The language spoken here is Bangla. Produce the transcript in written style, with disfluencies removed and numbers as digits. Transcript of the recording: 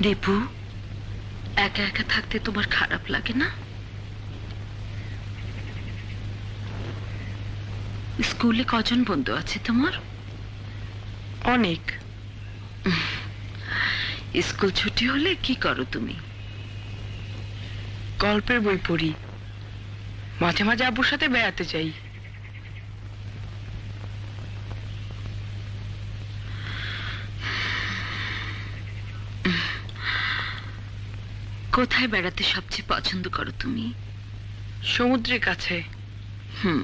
দীপু, একা একা থাকতে তোমার খারাপ লাগে না? স্কুলে কজন বন্ধু আছে তোমার? অনেক। স্কুল ছুটি হলে কি করো তুমি? গল্পের বই পড়ি, মাঝে মাঝে আব্বুর সাথে বেড়াতে যাই। কোথায় বেড়াতে সবচেয়ে পছন্দ করো তুমি? সমুদ্রের কাছে। হুম।